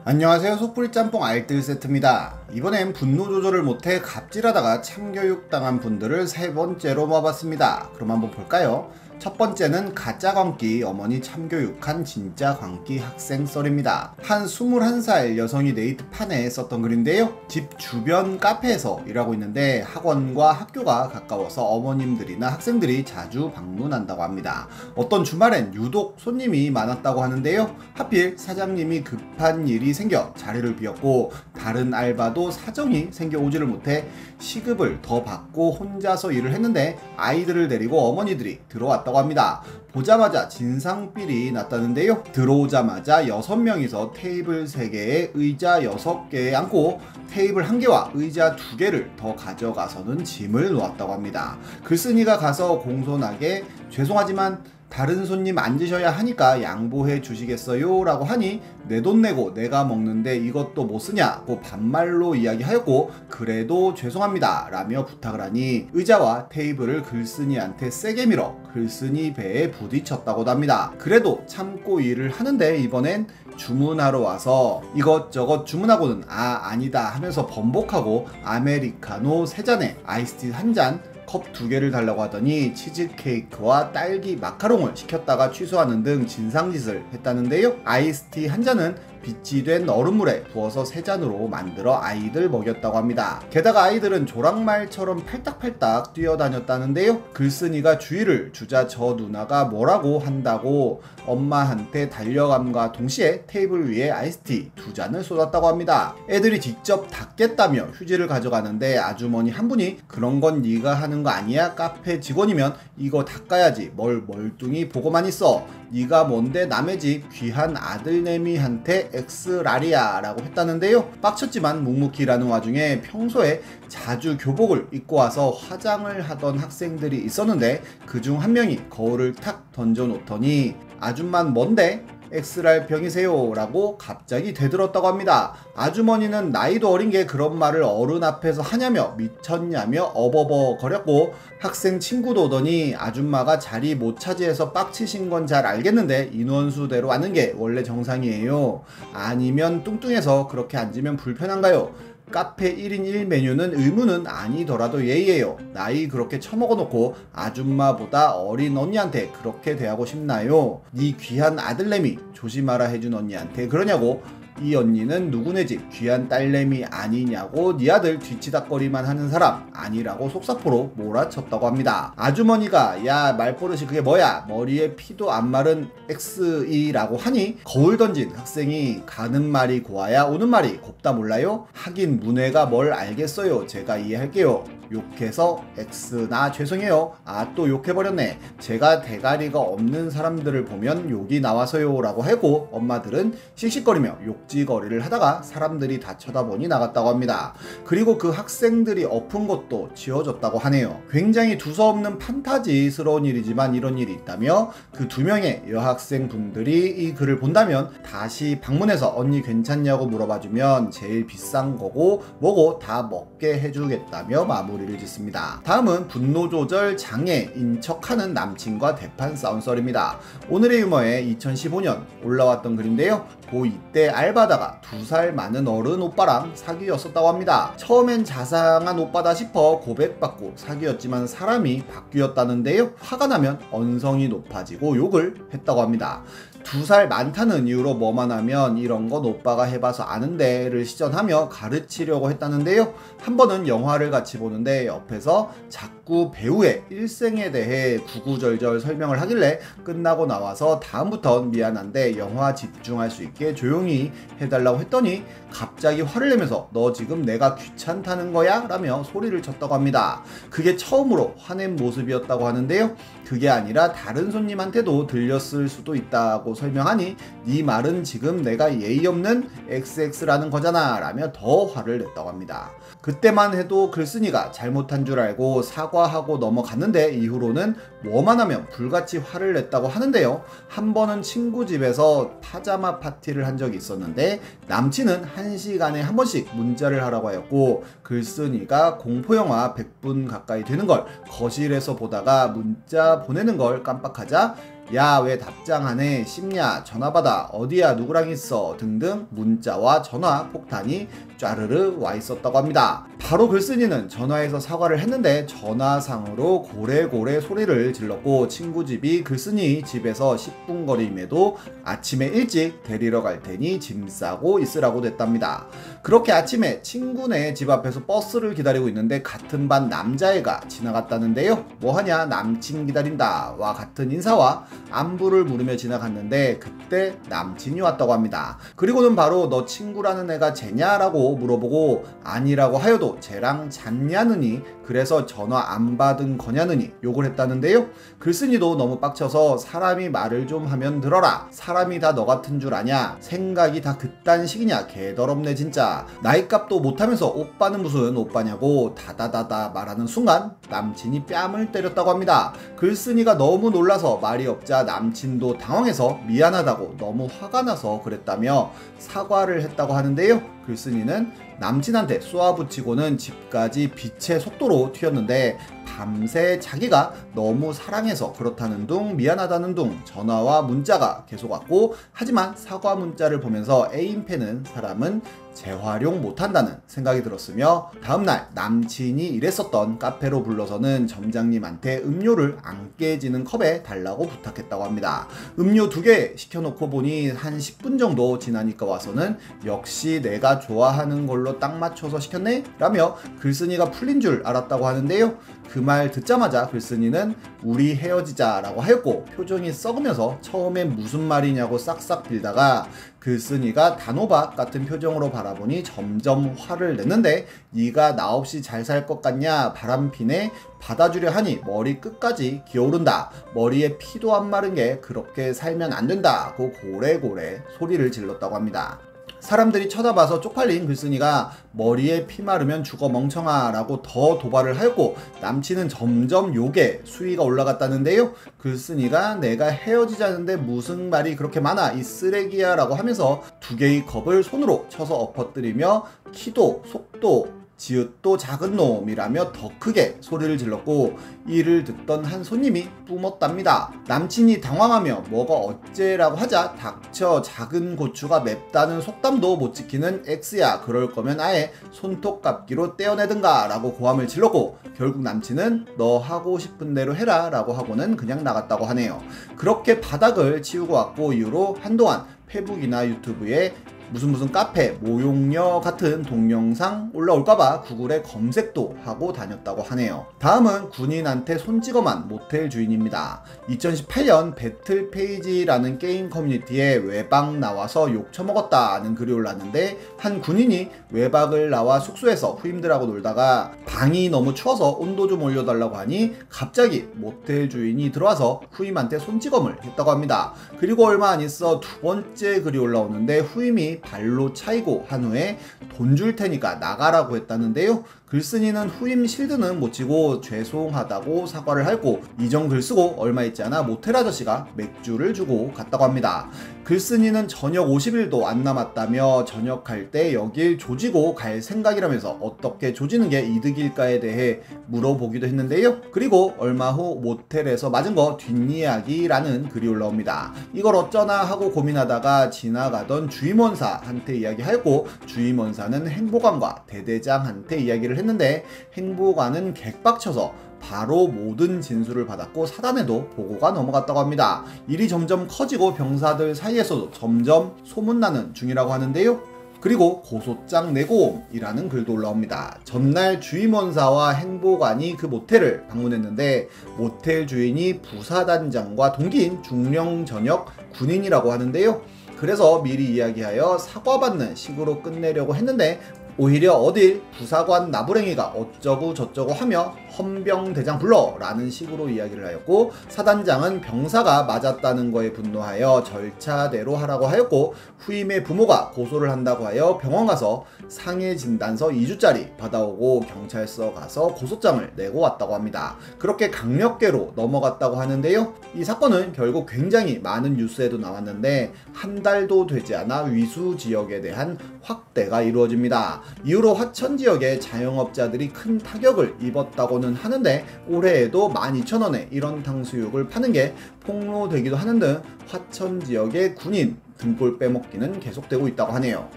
안녕하세요. 속풀이 짬뽕 알뜰 세트입니다. 이번엔 분노 조절을 못해 갑질하다가 참교육 당한 분들을 세 번째로 모아봤습니다. 그럼 한번 볼까요? 첫 번째는 가짜 광기 어머니 참교육한 진짜 광기 학생 썰입니다. 한 21살 여성이 네이트판에 썼던 글인데요. 집 주변 카페에서 일하고 있는데 학원과 학교가 가까워서 어머님들이나 학생들이 자주 방문한다고 합니다. 어떤 주말엔 유독 손님이 많았다고 하는데요. 하필 사장님이 급한 일이 생겨 자리를 비웠고 다른 알바도 사정이 생겨오지를 못해 시급을 더 받고 혼자서 일을 했는데 아이들을 데리고 어머니들이 들어왔다고 합니다. 보자마자 진상삘이 났다는데요. 들어오자마자 6명이서 테이블 3개에 의자 6개에 앉고 테이블 1개와 의자 2개를 더 가져가서는 짐을 놓았다고 합니다. 글쓴이가 가서 공손하게 죄송하지만 다른 손님 앉으셔야 하니까 양보해 주시겠어요? 라고 하니 내 돈 내고 내가 먹는데 이것도 못 쓰냐고 반말로 이야기하였고 그래도 죄송합니다 라며 부탁을 하니 의자와 테이블을 글쓴이한테 세게 밀어 글쓴이 배에 부딪혔다고도 합니다. 그래도 참고 일을 하는데 이번엔 주문하러 와서 이것저것 주문하고는 아니다 하면서 번복하고 아메리카노 3잔에 아이스티 1잔 컵 2개를 달라고 하더니 치즈케이크와 딸기 마카롱을 시켰다가 취소하는 등 진상짓을 했다는데요. 아이스티 1잔은 빛이 된 얼음물에 부어서 3잔으로 만들어 아이들 먹였다고 합니다. 게다가 아이들은 조랑말처럼 팔딱팔딱 뛰어다녔다는데요. 글쓴이가 주의를 주자 저 누나가 뭐라고 한다고 엄마한테 달려감과 동시에 테이블 위에 아이스티 2잔을 쏟았다고 합니다. 애들이 직접 닦겠다며 휴지를 가져가는데 아주머니 한 분이 그런 건 네가 하는 거 아니야? 카페 직원이면 이거 닦아야지 뭘 멀뚱히 보고만 있어. 네가 뭔데 남의 집 귀한 아들내미한테 엑스라리야 라고 했다는데요. 빡쳤지만 묵묵히 일하는 와중에 평소에 자주 교복을 입고 와서 화장을 하던 학생들이 있었는데 그중 한 명이 거울을 탁 던져 놓더니 아줌만 뭔데? 엑스랄 병이세요 라고 갑자기 되들었다고 합니다. 아주머니는 나이도 어린 게 그런 말을 어른 앞에서 하냐며 미쳤냐며 어버버 거렸고 학생 친구도 오더니 아줌마가 자리 못 차지해서 빡치신 건 잘 알겠는데 인원수대로 왔는 게 원래 정상이에요. 아니면 뚱뚱해서 그렇게 앉으면 불편한가요? 카페 1인 1메뉴는 의무는 아니더라도 예의예요. 나이 그렇게 처먹어놓고 아줌마보다 어린 언니한테 그렇게 대하고 싶나요? 네 귀한 아들내미 조심하라 해준 언니한테 그러냐고. 이 언니는 누구네 집 귀한 딸내미 아니냐고 네 아들 뒤치다거리만 하는 사람 아니라고 속사포로 몰아쳤다고 합니다. 아주머니가 야 말버릇이 그게 뭐야 머리에 피도 안 마른 XE라고 하니 거울 던진 학생이 가는 말이 고와야 오는 말이 곱다 몰라요? 하긴 문외가 뭘 알겠어요. 제가 이해할게요. 욕해서 X나 죄송해요. 또 욕해버렸네. 제가 대가리가 없는 사람들을 보면 욕이 나와서요 라고 하고 엄마들은 씩씩거리며 욕지거리를 하다가 사람들이 다 쳐다보니 나갔다고 합니다. 그리고 그 학생들이 엎은 것도 지워졌다고 하네요. 굉장히 두서없는 판타지스러운 일이지만 이런 일이 있다며 그 2명의 여학생분들이 이 글을 본다면 다시 방문해서 언니 괜찮냐고 물어봐주면 제일 비싼 거고 뭐고 다 먹게 해주겠다며 마무리를 짓습니다. 다음은 분노조절 장애인 척하는 남친과 대판 싸운 썰입니다. 오늘의 유머에 2015년 올라왔던 글인데요. 고2 때 알바다가 2살 많은 어른 오빠랑 사귀었었다고 합니다. 처음엔 자상한 오빠다 싶어 고백받고 사귀었지만 사람이 바뀌었다는데요. 화가 나면 언성이 높아지고 욕을 했다고 합니다. 2살 많다는 이유로 뭐만 하면 이런 건 오빠가 해봐서 아는데를 시전하며 가르치려고 했다는데요. 한 번은 영화를 같이 보는데 옆에서 자꾸 배우의 일생에 대해 구구절절 설명을 하길래 끝나고 나와서 다음부턴 미안한데 영화 집중할 수 있게 조용히 해달라고 했더니 갑자기 화를 내면서 너 지금 내가 귀찮다는 거야? 라며 소리를 쳤다고 합니다. 그게 처음으로 화낸 모습이었다고 하는데요. 그게 아니라 다른 손님한테도 들렸을 수도 있다고 설명하니 네 말은 지금 내가 예의 없는 XX라는 거잖아 라며 더 화를 냈다고 합니다. 그때만 해도 글쓴이가 잘못한 줄 알고 사과하고 넘어갔는데 이후로는 뭐만 하면 불같이 화를 냈다고 하는데요. 한 번은 친구 집에서 파자마 파티를 한 적이 있었는데 남친은 1시간에 한 번씩 문자를 하라고 하였고 글쓴이가 공포영화 100분 가까이 되는 걸 거실에서 보다가 문자 보내는 걸 깜빡하자 야 왜 답장 안 해, 씹냐, 전화 받아, 어디야, 누구랑 있어 등등 문자와 전화 폭탄이 쫘르르 와 있었다고 합니다. 바로 글쓴이는 전화해서 사과를 했는데 전화상으로 고래고래 소리를 질렀고 친구 집이 글쓴이 집에서 10분 거리임에도 아침에 일찍 데리러 갈 테니 짐 싸고 있으라고 됐답니다. 그렇게 아침에 친구네 집 앞에서 버스를 기다리고 있는데 같은 반 남자애가 지나갔다는데요. 뭐하냐, 남친 기다린다 와 같은 인사와 안부를 물으며 지나갔는데 그때 남친이 왔다고 합니다. 그리고는 바로 너 친구라는 애가 쟤냐라고 물어보고 아니라고 하여도 쟤랑 잤냐느니 그래서 전화 안 받은 거냐느니 욕을 했다는데요. 글쓴이도 너무 빡쳐서 사람이 말을 좀 하면 들어라, 사람이 다 너 같은 줄 아냐, 생각이 다 그딴 식이냐, 개더럽네 진짜, 나이값도 못하면서 오빠는 무슨 오빠냐고 다다다다 말하는 순간 남친이 뺨을 때렸다고 합니다. 글쓴이가 너무 놀라서 말이 없자 남친도 당황해서 미안하다고 너무 화가 나서 그랬다며 사과를 했다고 하는데요. 글쓴이는 남친한테 쏘아붙이고는 집까지 빛의 속도로 튀었는데 밤새 자기가 너무 사랑해서 그렇다는 둥 미안하다는 둥 전화와 문자가 계속 왔고 하지만 사과 문자를 보면서 애인 패는 사람은 재활용 못한다는 생각이 들었으며 다음날 남친이 일했었던 카페로 불러서는 점장님한테 음료를 안 깨지는 컵에 달라고 부탁했다고 합니다. 음료 2개 시켜놓고 보니 한 10분 정도 지나니까 와서는 역시 내가 좋아하는 걸로 딱 맞춰서 시켰네? 라며 글쓴이가 풀린 줄 알았다고 하는데요. 그 말 듣자마자 글쓴이는 우리 헤어지자 라고 하였고 표정이 썩으면서 처음엔 무슨 말이냐고 싹싹 빌다가 글쓴이가 단호박 같은 표정으로 바라보니 점점 화를 냈는데 네가 나 없이 잘 살 것 같냐, 바람피네, 받아주려 하니 머리 끝까지 기어오른다, 머리에 피도 안 마른 게 그렇게 살면 안 된다고 고래고래 소리를 질렀다고 합니다. 사람들이 쳐다봐서 쪽팔린 글쓴이가 머리에 피 마르면 죽어 멍청아 라고 더 도발을 하였고 남친은 점점 욕에 수위가 올라갔다는데요. 글쓴이가 내가 헤어지자는데 무슨 말이 그렇게 많아 이 쓰레기야 라고 하면서 2개의 컵을 손으로 쳐서 엎어뜨리며 키도 속도 지읒도 작은 놈이라며 더 크게 소리를 질렀고 이를 듣던 한 손님이 뿜었답니다. 남친이 당황하며 뭐가 어째라고 하자 닥쳐, 작은 고추가 맵다는 속담도 못 지키는 X야, 그럴 거면 아예 손톱깎이로 떼어내든가 라고 고함을 질렀고 결국 남친은 너 하고 싶은 대로 해라 라고 하고는 그냥 나갔다고 하네요. 그렇게 바닥을 치우고 왔고 이후로 한동안 페북이나 유튜브에 무슨 카페, 모욕녀 같은 동영상 올라올까봐 구글에 검색도 하고 다녔다고 하네요. 다음은 군인한테 손찌검한 모텔 주인입니다. 2018년 배틀페이지라는 게임 커뮤니티에 외박 나와서 욕 처먹었다는 글이 올랐는데 한 군인이 외박을 나와 숙소에서 후임들하고 놀다가 방이 너무 추워서 온도 좀 올려달라고 하니 갑자기 모텔 주인이 들어와서 후임한테 손찌검을 했다고 합니다. 그리고 얼마 안 있어 2번째 글이 올라오는데 후임이 발로 차이고 한 후에 돈 줄 테니까 나가라고 했다는데요. 글쓴이는 후임 실드는 못 치고 죄송하다고 사과를 하고 이전 글 쓰고 얼마 있지 않아 모텔 아저씨가 맥주를 주고 갔다고 합니다. 글쓴이는 저녁 50일도 안 남았다며 전역할 때 여길 조지고 갈 생각이라면서 어떻게 조지는 게 이득일까에 대해 물어보기도 했는데요. 그리고 얼마 후 모텔에서 맞은 거 뒷이야기라는 글이 올라옵니다. 이걸 어쩌나 하고 고민하다가 지나가던 주임원사한테 이야기하였고 주임원사는 행보관과 대대장한테 이야기를 했는데 행보관은 객박쳐서 바로 모든 진술을 받았고 사단에도 보고가 넘어갔다고 합니다. 일이 점점 커지고 병사들 사이에서도 점점 소문나는 중이라고 하는데요. 그리고 고소장 내고옴이라는 글도 올라옵니다. 전날 주임원사와 행보관이 그 모텔을 방문했는데 모텔 주인이 부사단장과 동기인 중령 전역 군인이라고 하는데요. 그래서 미리 이야기하여 사과받는 식으로 끝내려고 했는데 오히려 어딜 부사관 나부랭이가 어쩌고 저쩌고 하며 헌병대장 불러 라는 식으로 이야기를 하였고 사단장은 병사가 맞았다는 거에 분노하여 절차대로 하라고 하였고 후임의 부모가 고소를 한다고 하여 병원 가서 상해 진단서 2주짜리 받아오고 경찰서 가서 고소장을 내고 왔다고 합니다. 그렇게 강력계로 넘어갔다고 하는데요. 이 사건은 결국 굉장히 많은 뉴스에도 나왔는데 한 달도 되지 않아 위수 지역에 대한 확대가 이루어집니다. 이후로 화천 지역의 자영업자들이 큰 타격을 입었다고는 하는데 올해에도 12,000원에 이런 탕수육을 파는 게 폭로되기도 하는 등 화천 지역의 군인 등골 빼먹기는 계속되고 있다고 하네요.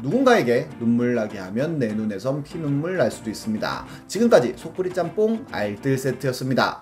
누군가에게 눈물 나게 하면 내 눈에선 피눈물 날 수도 있습니다. 지금까지 속풀이 짬뽕 알뜰 세트였습니다.